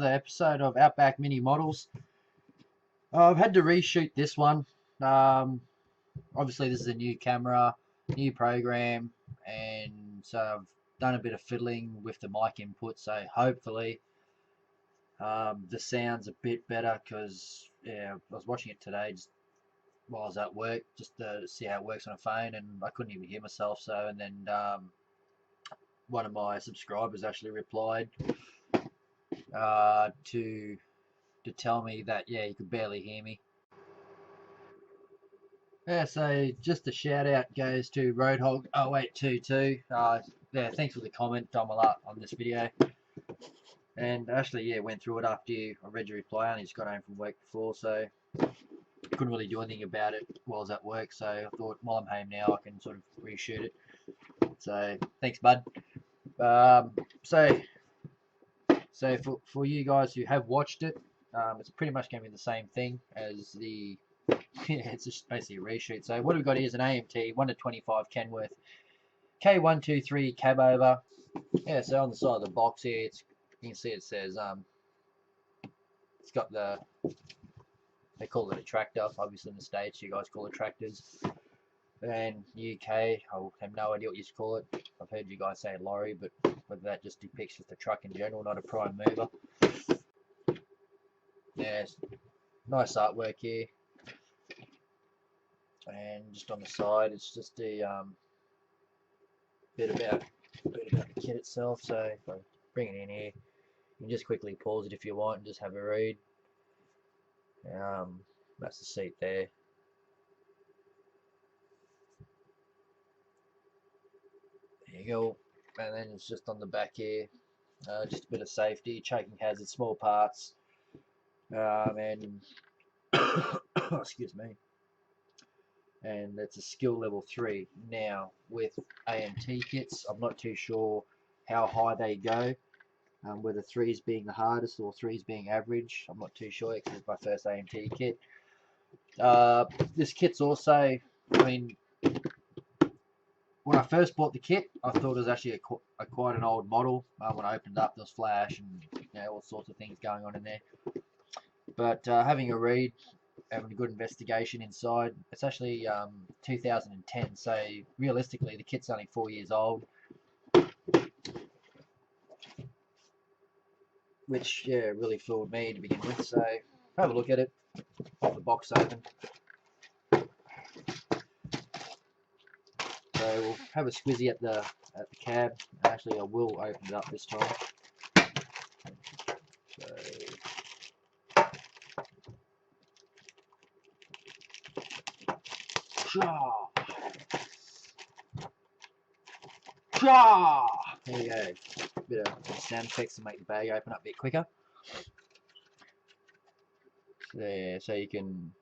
another episode of Outback Mini Models. I've had to reshoot this one. Obviously this is a new camera, new program, and so I've done a bit of fiddling with the mic input, so hopefully the sound's a bit better, because I was watching it today just while I was at work, just to see how it works on a phone, and I couldn't even hear myself. So, and then one of my subscribers actually replied to tell me that he could barely hear me. So just a shout out goes to Roadhog 0822. Thanks for the comment, Dom, a lot on this video. And actually, went through it after I read your reply. I only just got home from work before, so couldn't really do anything about it while I was at work. So I thought, while I'm home now, I can sort of reshoot it. So thanks, bud. So for you guys who have watched it, it's pretty much going to be the same thing as the it's just basically a reshoot. So what we've got here is an AMT 1-25 Kenworth K-123 Cabover. So on the side of the box here, you can see it says it's got they call it a tractor. Obviously in the States you guys call it tractors, and UK I have no idea what you call it. I've heard you guys say lorry, but whether that just depicts just a truck in general, not a prime mover. Nice artwork here, and just on the side it's just a bit about the kit itself. So if I bring it in here, you can just quickly pause it if you want and just have a read. That's the seat there. There you go. And then it's just on the back here, just a bit of safety, choking hazards, small parts, and excuse me. And that's a skill level 3. Now with AMT kits, I'm not too sure how high they go, whether 3s being the hardest or 3s being average. I'm not too sure, because it's my first AMT kit. This kit's also, when I first bought the kit, I thought it was actually quite an old model. When I opened it up, there was flash and all sorts of things going on in there. But having a read, having a good investigation inside, it's actually 2010. So realistically, the kit's only 4 years old, which really fooled me to begin with. So have a look at it. Pop the box open. So we'll have a squizzy at the cab. Actually, I will open it up this time. There you go. Bit of sound effects to make the bag open up a bit quicker. There, so you can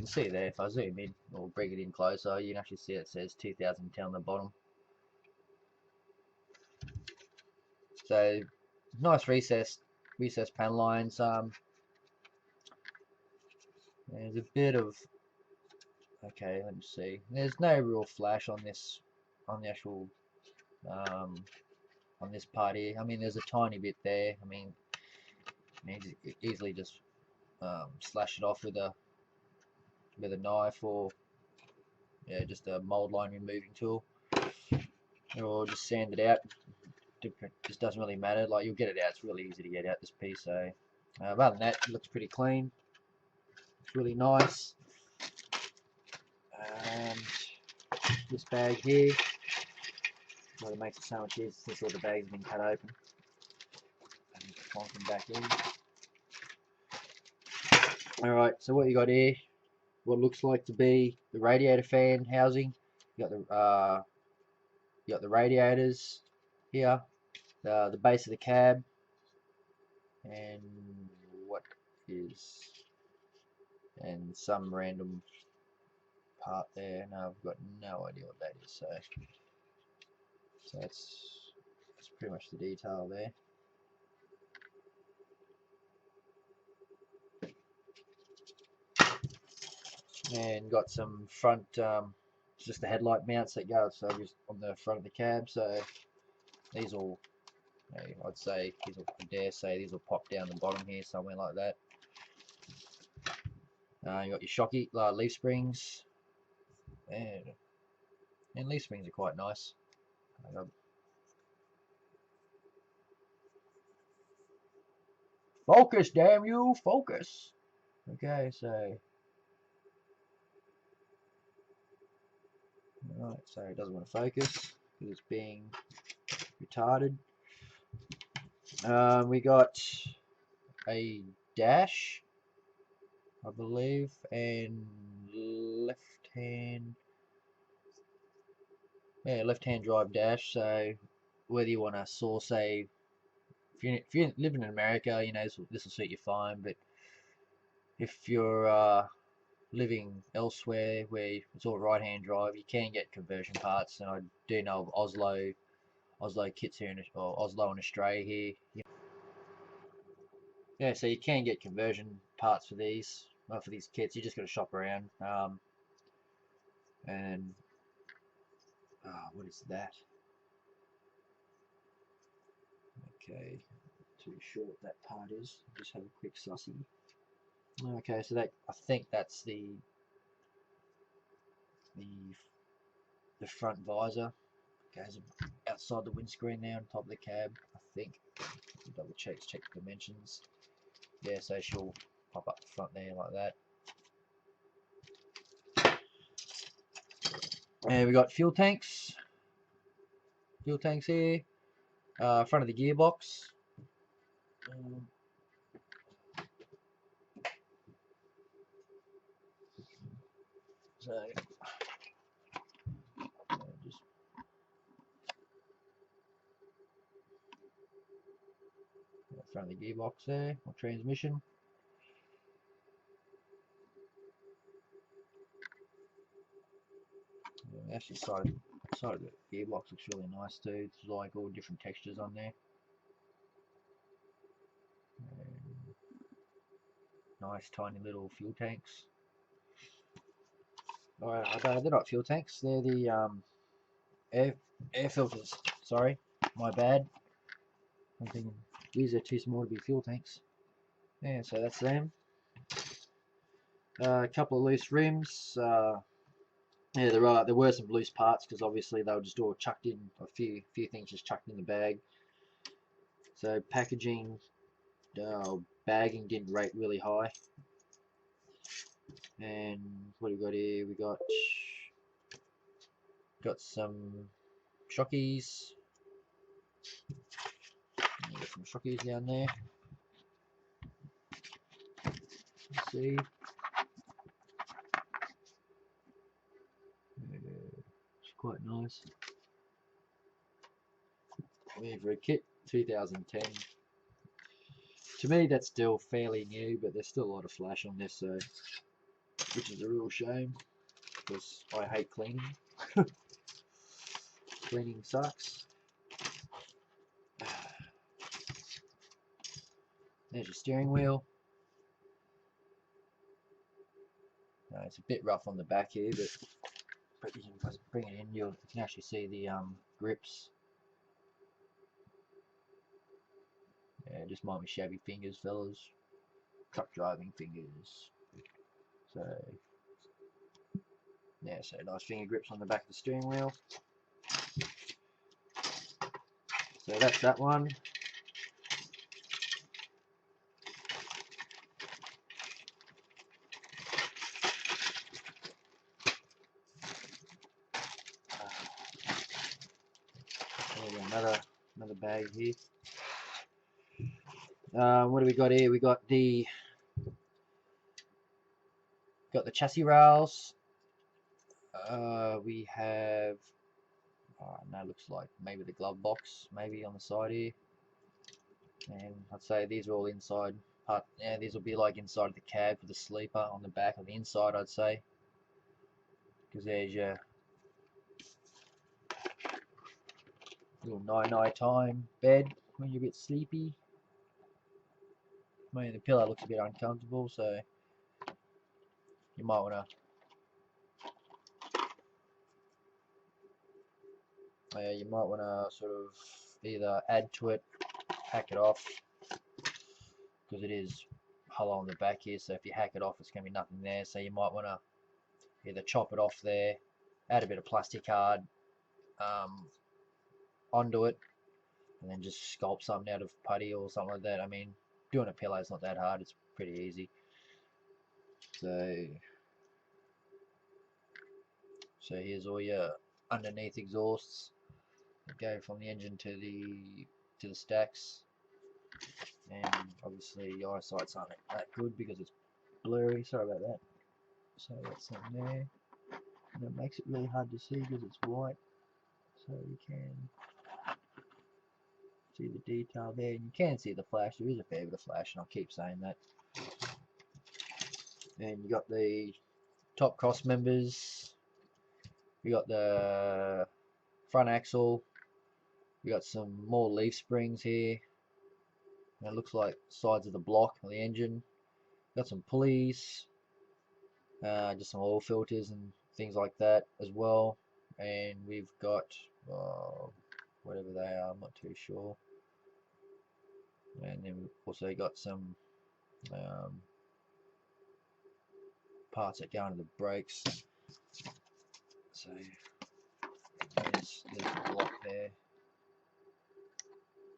see there. If I zoom in or bring it in closer, you can actually see it says 2010 on the bottom. So nice recessed panel lines. There's a bit of let me see. There's no real flash on the actual on this part here. There's a tiny bit there. You easily just slash it off with a knife, or just a mold line removing tool, or just sand it out. Just doesn't really matter. Like, you'll get it out. It's really easy to get out this piece. So other than that, it looks pretty clean. It's really nice. And this bag here, well, it makes it so much easier since all the bags have been cut open. And just plonk them back in. Alright, so what you got here, what looks like to be the radiator fan housing. You got the radiators here, the base of the cab, and and some random part there. No, I've got no idea what that is. So that's pretty much the detail there. And got some front, just the headlight mounts that go just on the front of the cab. So these all I'd say these will, I dare say these will pop down the bottom here somewhere like that. You got your shocky leaf springs, and leaf springs are quite nice. Focus, damn you, focus. Okay, so right, so it doesn't want to focus because it's being retarded. We got a dash, I believe, and left-hand drive dash. So whether you want to source if you're living in America, you know this will suit you fine. But if you're living elsewhere where it's all right-hand drive, you can get conversion parts. And I do know of Oslo kits here or Oslo in Australia here. Yeah, so you can get conversion parts for these kits. You just got to shop around. And what is that? Okay, too short that part is. Just have a quick sussy. Okay, so that I think that's the front visor. Goes outside the windscreen there on top of the cab. I think. Double check the dimensions. Yeah, so she'll pop up the front there like that. And we got fuel tanks. Fuel tanks here. Front of the gearbox. So just front of the gearbox there, or transmission. Actually, side of the gearbox looks really nice too. It's like all different textures on there. And nice tiny little fuel tanks. Alright, they're not fuel tanks. They're the air filters. Sorry, my bad. I'm thinking these are too small to be fuel tanks. Yeah, so that's them. A couple of loose rims. Yeah, there were some loose parts because obviously they were just all chucked in. A few things just chucked in the bag. So packaging, bagging didn't rate really high. And what do we got here? We got some shockies. Got some shockies down there. Let's see. It's quite nice. I mean, for a kit 2010, to me that's still fairly new, but there's still a lot of flash on this, so which is a real shame because I hate cleaning. Cleaning sucks. There's your steering wheel. It's a bit rough on the back here, but you can bring it in. You can actually see the grips. Yeah, just mind me shabby fingers, fellas. Truck driving fingers. So yeah, so nice finger grips on the back of the steering wheel. So that's that one. Another bag here. What do we got here? We got the chassis rails. We have no, looks like maybe the glove box maybe on the side here. And I'd say these are all inside part. Yeah, these will be like inside of the cab for the sleeper on the back of the inside, I'd say, because there's your little night time bed when you're a bit sleepy. I mean, the pillow looks a bit uncomfortable, so you might want to sort of either add to it, hack it off, because it is hollow on the back here, so if you hack it off it's going to be nothing there, so you might want to either chop it off there, add a bit of plastic card onto it, and then just sculpt something out of putty or something like that. I mean, doing a pillow is not that hard, it's pretty easy. So here's all your underneath exhausts that go from the engine to the stacks, and obviously your eyesight's aren't that good because it's blurry, sorry about that. So that's something there, and it makes it really hard to see because it's white, so you can see the detail there, and you can see the flash. There is a fair bit of flash, and I'll keep saying that. And you got the top cross members, you got the front axle, you got some more leaf springs here, and it looks like sides of the block of the engine. Got some pulleys, just some oil filters and things like that as well. And we've got whatever they are, I'm not too sure. And then we've also got some parts that go into the brakes. So there's the block there.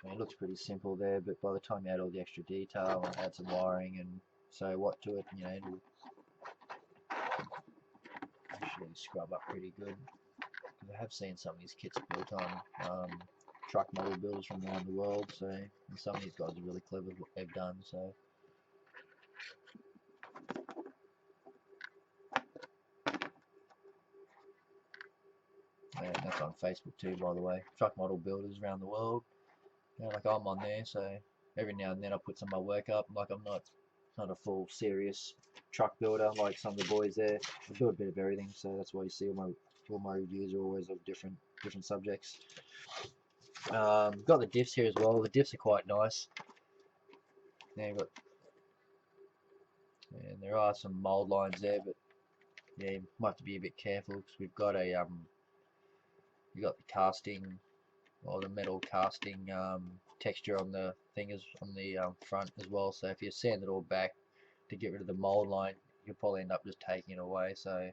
I mean, it looks pretty simple there, but by the time you add all the extra detail and add some wiring and so what to it, you know, it'll actually scrub up pretty good. I have seen some of these kits built on truck model builders from around the world, so and some of these guys are really clever with what they've done. So and that's on Facebook too, by the way. Truck model builders around the world. You know, like I'm on there, so every now and then I put some of my work up. Like I'm not a full serious truck builder like some of the boys there. I do a bit of everything, so that's why you see all my reviews are always of different subjects. Got the diffs here as well. The diffs are quite nice. And there are some mold lines there, but yeah, you might have to be a bit careful because we've got a you got the casting or the metal casting texture on the fingers on the front as well. So if you sand it all back to get rid of the mold line, you'll probably end up just taking it away. So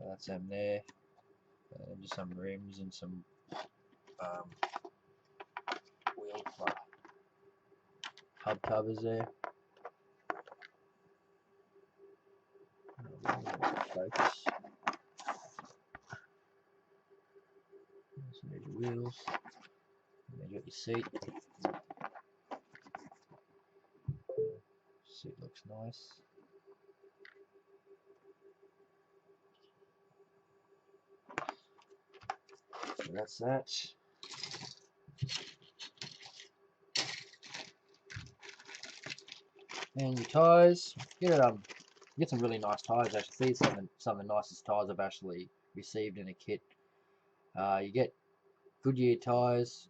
that's them there. Just some rims and some wheel hub covers there. Focus. So there's your wheels. And then you got your seat. Seat looks nice. So that's that. And your tyres, get some really nice tyres. Actually, these are some of the nicest tyres I've actually received in a kit. You get Goodyear tyres.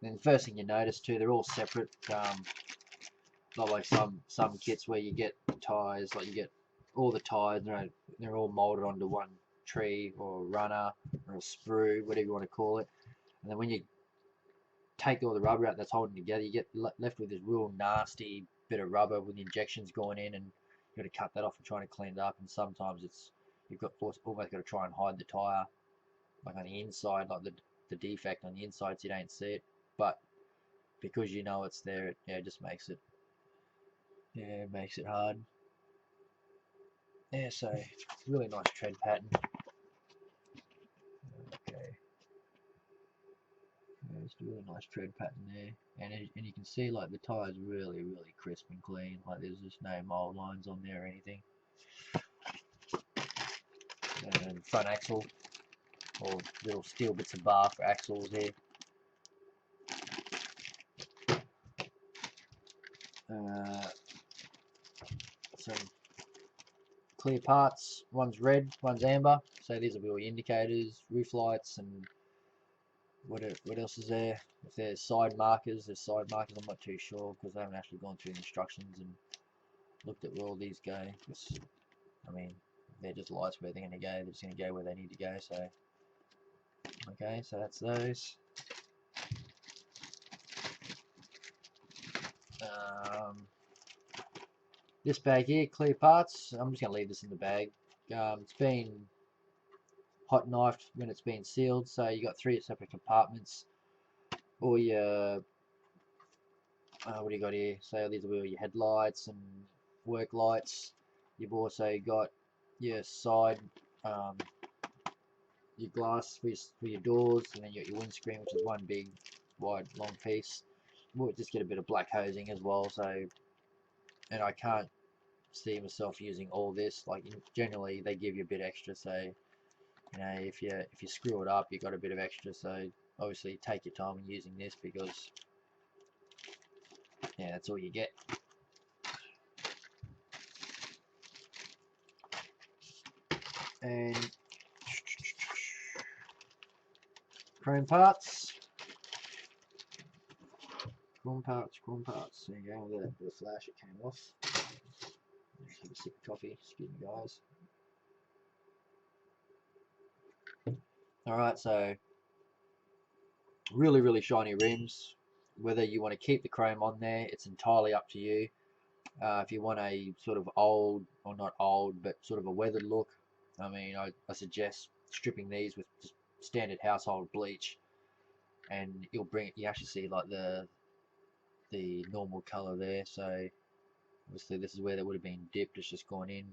And the first thing you notice too, they're all separate. Not like some kits where you get tyres, like you get all the tyres, they're all molded onto one tree or a runner or a sprue, whatever you want to call it. And then when you take all the rubber out that's holding together, you get left with this real nasty bit of rubber with the injections going in, and you've got to cut that off and trying to clean it up. And sometimes you've got almost got to try and hide the tyre, like on the inside, like the defect on the inside, so you don't see it. But because you know it's there, it just makes it hard. Yeah, so really nice tread pattern. Okay. Yeah, it's a really nice tread pattern there, and you can see like the tyres really crisp and clean. Like there's just no mold lines on there or anything. And front axle, or little steel bits of bar for axles here. Some clear parts. One's red, one's amber. So these will be all your indicators, roof lights, and what else is there? If there's side markers, I'm not too sure because I haven't actually gone through the instructions and looked at where all these go. I mean, they're just lights where they're going to go. They're just going to go where they need to go. So Okay, so that's those. This bag here, clear parts. I'm just going to leave this in the bag. It's been hot knifed when it's been sealed, so you got 3 separate compartments. All your what do you got here? So these will be all your headlights and work lights. You've also got your side, your glass for your doors, and then you got your windscreen, which is one big, wide, long piece. We'll just get a bit of black hosing as well. So, and I can't see myself using all this. Like generally, they give you a bit extra. So, you know, if you screw it up, you got a bit of extra. So obviously, take your time in using this because yeah, that's all you get. And chrome parts. Chrome parts. There you go, the flash, it came off. Just have a sip of coffee, excuse me guys. Alright, so really shiny rims. Whether you want to keep the chrome on there, it's entirely up to you. If you want a sort of old, or not old, but sort of a weathered look, I mean, I suggest stripping these with just standard household bleach, and you actually see like the normal color there. So obviously this is where they would have been dipped, it's just gone in,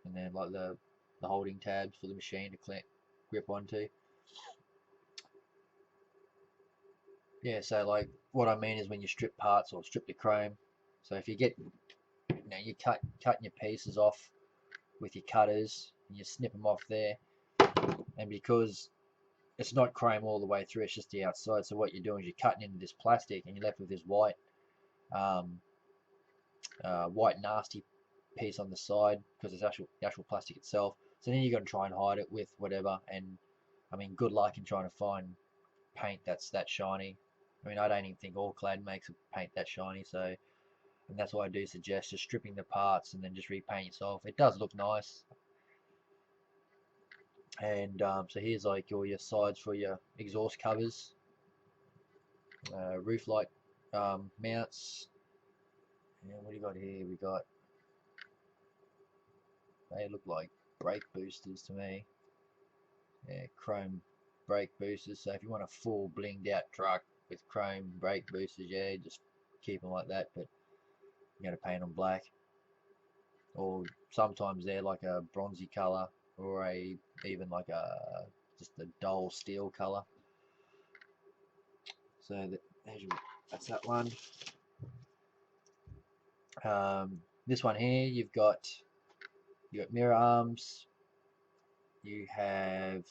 and then like the holding tabs for the machine to grip onto. Yeah, so like what I mean is when you strip parts or strip the chrome, so if you get, you know, you cutting your pieces off with your cutters and you snip them off there, and because it's not chrome all the way through, it's just the outside, so what you're doing is you're cutting into this plastic and you're left with this white white nasty piece on the side because it's the actual plastic itself. So then you got to try and hide it with whatever, and I mean good luck in trying to find paint that's that shiny. I mean, I don't even think all clad makes a paint that shiny, so, and that's why I do suggest just stripping the parts and then just repaint yourself. It does look nice. And so here's like all your sides for your exhaust covers, roof light mounts. And what do you got here? We got, they look like brake boosters to me. Yeah, chrome brake boosters. So if you want a full blinged out truck with chrome brake boosters, yeah, just keep them like that, but you're going to paint them black. Or sometimes they're like a bronzy color, or even like just a dull steel color. So that's that one. This one here, you got mirror arms. You have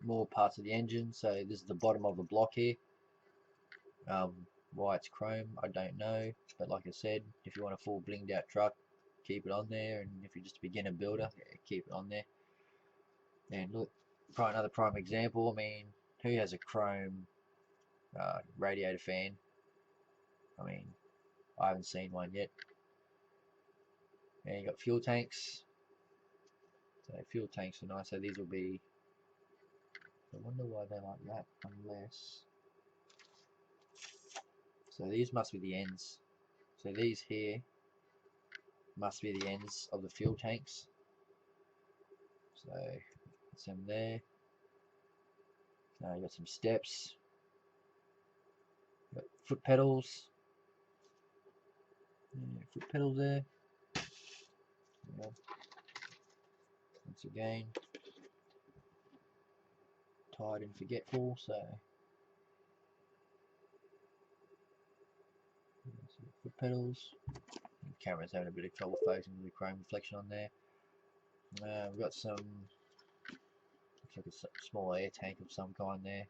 more parts of the engine. So this is the bottom of the block here. Why it's chrome, I don't know, but like I said, if you want a full blinged out truck, keep it on there, and if you're just a beginner builder, yeah, keep it on there. And look, another prime example, I mean, who has a chrome radiator fan? I mean, I haven't seen one yet. And you got fuel tanks. So fuel tanks are nice, so these will be, I wonder why they're like that, unless, so these must be the ends. So these here must be the ends of the fuel tanks. So that's them there. You got some steps. Got foot pedals. Yeah, foot pedals there. Yeah. Once again, tired and forgetful. So foot pedals. The camera's having a bit of trouble focusing with the chrome reflection on there. We've got some, looks like a small air tank of some kind there,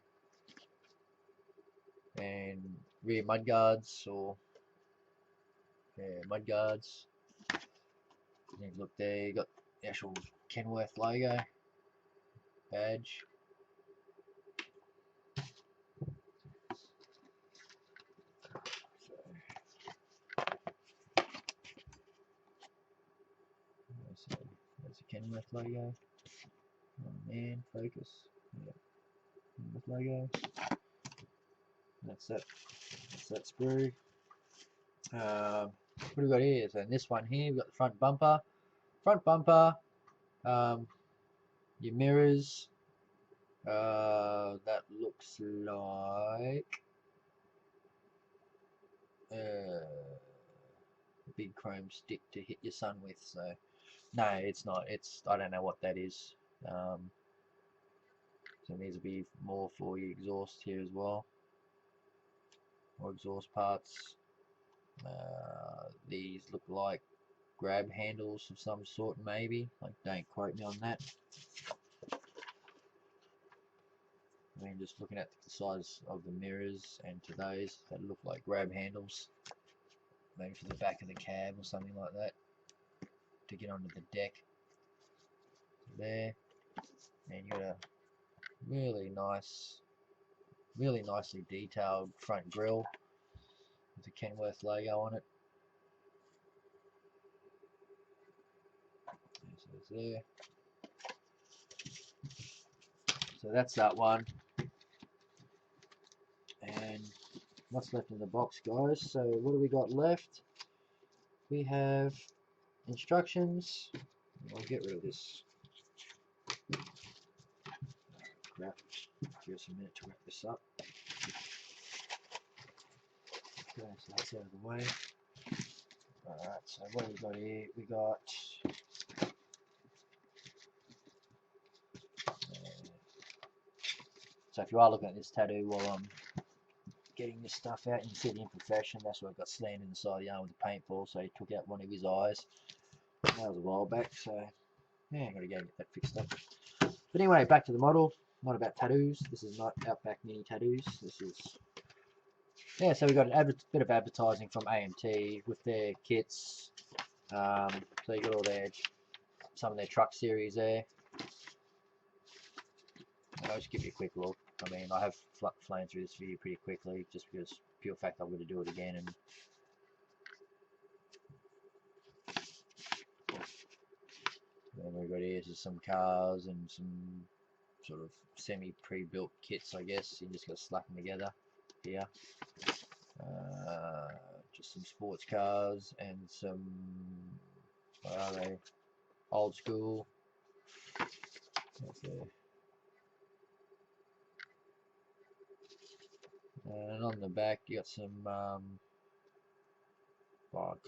and rear mud guards, or yeah, mud guards. And look there, you got the actual Kenworth logo badge. So there's the Kenworth logo. Oh man, focus. Yeah. Kenworth logo. That's that. That's that sprue. What do we got here? So in this one here, we've got the front bumper. Front bumper. Your mirrors. That looks like a big chrome stick to hit your sun with. So no, it's not. It's, I don't know what that is. So it needs to be more for your exhaust here as well, or exhaust parts. These look like grab handles of some sort, maybe. Like, don't quote me on that. I mean, just looking at the size of the mirrors and to those, that look like grab handles. Maybe for the back of the cab or something like that, to get onto the deck. There, and you got a really nicely detailed front grille with the Kenworth logo on it. So it's there. So that's that one. And what's left in the box, guys? So what do we got left? We have instructions. I'll get rid of this crap. Give us a minute to wrap this up. Okay, so that's out of the way. Alright, so what have we got here? We got so if you are looking at this tattoo while I'm getting this stuff out, you can see the imperfection. That's what I got slammed in the side of the arm with the paintball, so he took out one of his eyes. That was a while back, so yeah, I'm gonna go get that fixed up. But anyway, back to the model. Not about tattoos. This is not Outback mini tattoos. This is, yeah. So we got a bit of advertising from AMT with their kits. So you got all their, some of their truck series there. I'll just give you a quick look. I mean, I have flown through this video pretty quickly, just because pure fact I'm going to do it again. And then we've got here just some cars and some sort of semi pre-built kits, I guess. You just got to slap them together here. Just some sports cars and some, what are they? Old school. That's there. And on the back you got some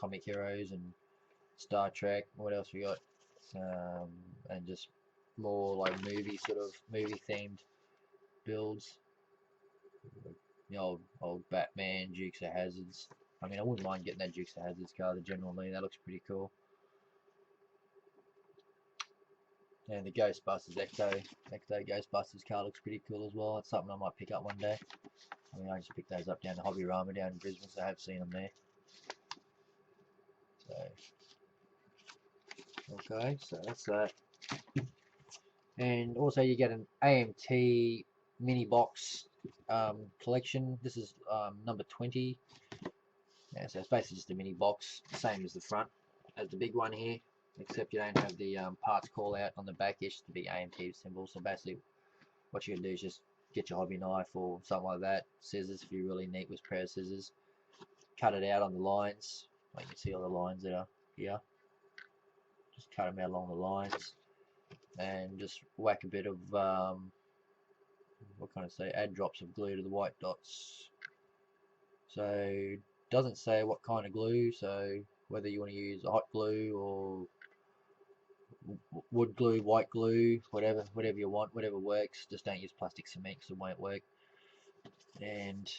comic heroes and Star Trek. What else we got? And just more like movie themed builds. The old Batman, Dukes of Hazzards. I mean, I wouldn't mind getting that Dukes of Hazzards car, the General Lee. That looks pretty cool. And the Ghostbusters Ecto Ghostbusters car looks pretty cool as well. It's something I might pick up one day. I mean, I just picked those up down the Hobbyrama down in Brisbane, so I have seen them there. So, okay, so that's that. And also you get an AMT mini box collection. This is number 20. Yeah, so it's basically just a mini box, same as the front as the big one here, except you don't have the parts call out on the back. It's just the big AMT symbol. So basically what you can do is just get your hobby knife or something like that, scissors if you're really neat with a pair of scissors, cut it out on the lines. Like you can see all the lines that are here. Just cut them out along the lines and just whack a bit of what can I say, add drops of glue to the white dots. So doesn't say what kind of glue, so whether you want to use a hot glue or wood glue, white glue, whatever you want, whatever works. Just don't use plastic cement because it won't work. And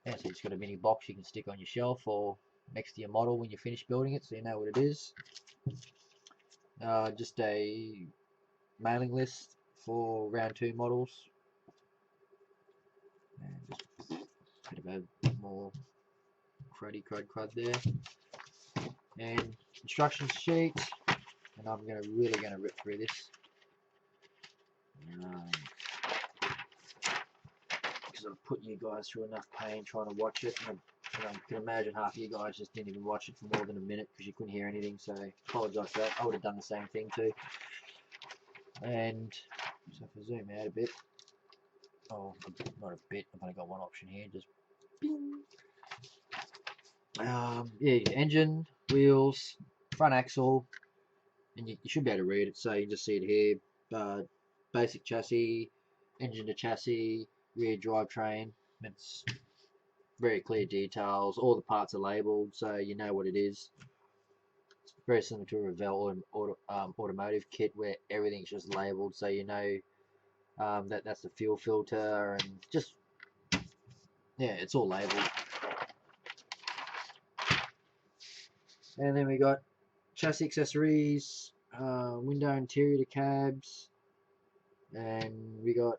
yeah, so it's got a mini box you can stick on your shelf or next to your model when you finish building it, so you know what it is. Just a mailing list for round 2 models. And just a bit of a more crud there. And instruction sheet. And I'm really going to rip through this. Because I've put you guys through enough pain trying to watch it. And I can imagine half of you guys just didn't even watch it for more than a minute because you couldn't hear anything. So I apologise for that. I would have done the same thing too. And so if I zoom out a bit, Oh, not a bit. I've only got one option here. Just bing. Yeah, engine, wheels, front axle, and you should be able to read it. So you just see it here. Basic chassis, engine to chassis, rear drivetrain. It's very clear details. All the parts are labelled, so you know what it is. It's very similar to a Revell automotive kit where everything's just labelled, so you know that's the fuel filter, and just, yeah, it's all labelled. And then we got chassis accessories, window interior to cabs, and we got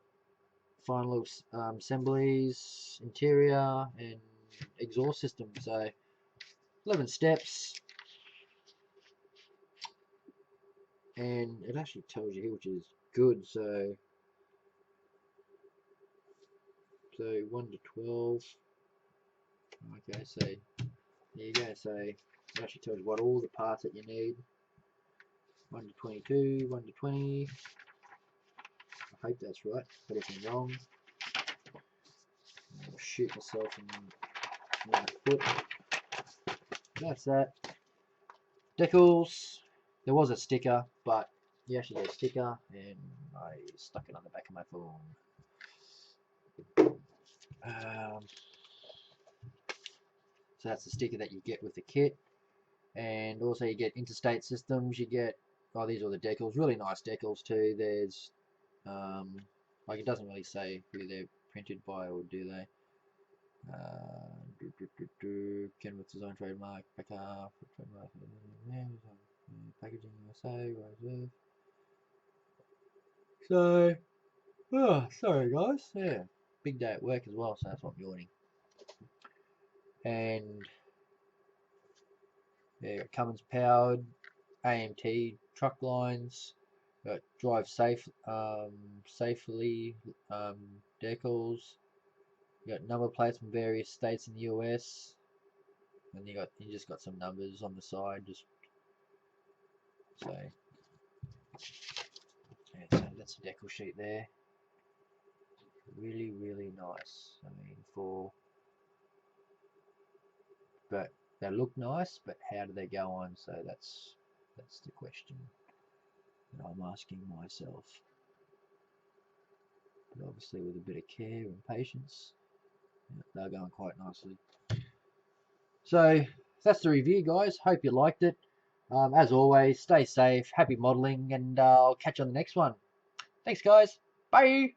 final assemblies, interior, and exhaust system. So 11 steps, and it actually tells you here, which is good. So 1 to 12. Okay, so there you go. So it actually tells you what all the parts that you need. 1 to 22, 1 to 20. I hope that's right, but if I'm wrong, I'll shoot myself in the foot. That's that. Decals. There was a sticker, but you actually get a sticker, and I stuck it on the back of my phone. So that's the sticker that you get with the kit, and also you get interstate systems. You get, oh, these are the decals, really nice decals too. There's like, it doesn't really say who they're printed by, or do they? Kenworth design trademark, backup, trademark, packaging USA, so, oh, sorry guys, yeah, big day at work as well, so that's why I'm yawning. And yeah, Cummins powered, AMT truck lines, got drive safely, decals. You got number plates from various states in the US, and you just got some numbers on the side, just so. Yeah, so that's a decal sheet there. Really, really nice. I mean, but they look nice, but how do they go on? So that's the question that I'm asking myself. But obviously, with a bit of care and patience, they're going quite nicely. So that's the review, guys. Hope you liked it. As always, stay safe, happy modelling, and I'll catch you on the next one. Thanks, guys. Bye.